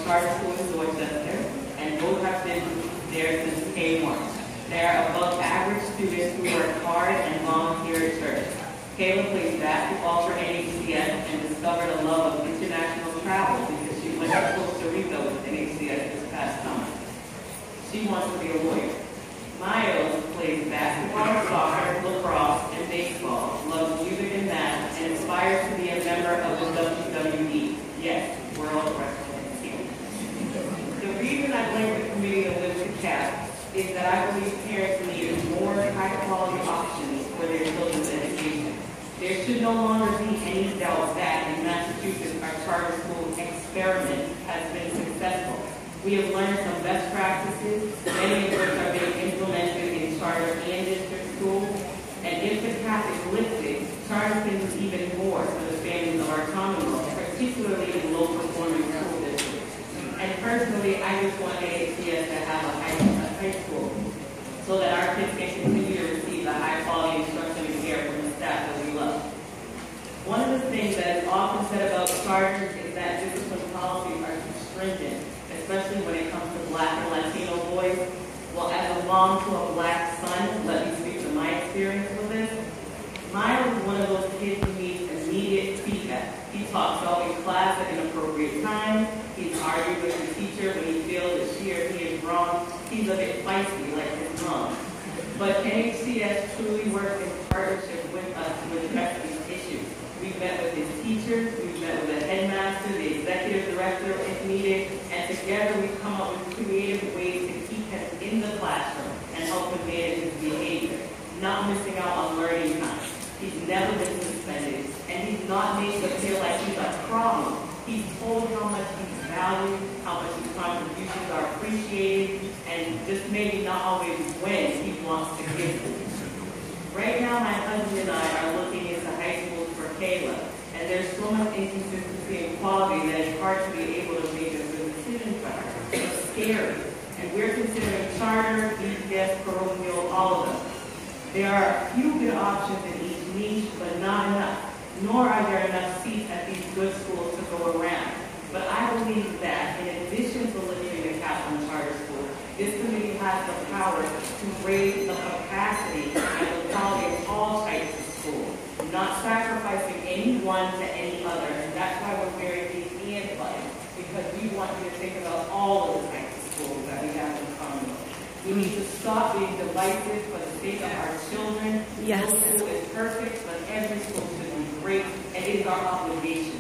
charter school in Dorchester, and both have been there since K1. They are above average students who work hard and volunteer at church. Kayla plays basketball for NHCS and discovered a love of international travel because she went to Costa Rica with NHCS this past summer. She wants to be a lawyer. Miles plays basketball, soccer, lacrosse, and baseball, loves music and math, and aspires to be a member of the WWE. Yes, World Wrestling Team. The reason I blame the committee of Lift Cap is that I believe parents need more high-quality options for their children's education. There should no longer be any doubt that in Massachusetts, our charter school experiment has been successful. We have learned some best practices, many of which are being implemented in charter and district schools. And if the cap is lifted, charter can do even more for the families of our Commonwealth, particularly in low-performing school districts. And personally, I just want AHCS to have a high school so that our kids can continue to receive the high-quality instruction and care from the staff that we love. One of the things that is often said about charters is that discipline policies are too stringent, especially when it comes to Black and Latino boys. Well, as a mom to a Black son, let me speak to my experience with this. Miles is one of those kids who needs immediate feedback. He talks out in class at inappropriate times. He's argued with the teacher when he feels that she or he is wrong. He's a bit feisty like his mom. But NHCS truly works in partnership with us to address these issues. We've met with his teachers, we've met with the headmaster, the executive director if needed, and together we've come up with creative ways to keep him in the classroom and help him manage his behavior, not missing out on learning time. He's never been suspended, and he's not made to feel like he's a problem. He's told how much he's valued, how much his contributions are appreciated, and just maybe not always when he wants to give them. Right now, my husband and I are looking into high schools for Kayla, and there's so much inconsistency in quality that it's hard to be able to make a good decision for her. It's scary, and we're considering charter, BPS, parochial, all of them. There are a few good options in each niche, but not enough, nor are there enough seats at these good schools to go around. But I believe that in addition to lifting the cap on charter schools, this committee has the power to raise the capacity and the quality of all types of schools, not sacrificing any one to any other. And that's why we're very big and button, because we want you to think about all of the types of schools that we have in the Commonwealth. We need to stop being divisive for the sake of our children. Yes. No school is perfect, but every school should be great, and it is our obligation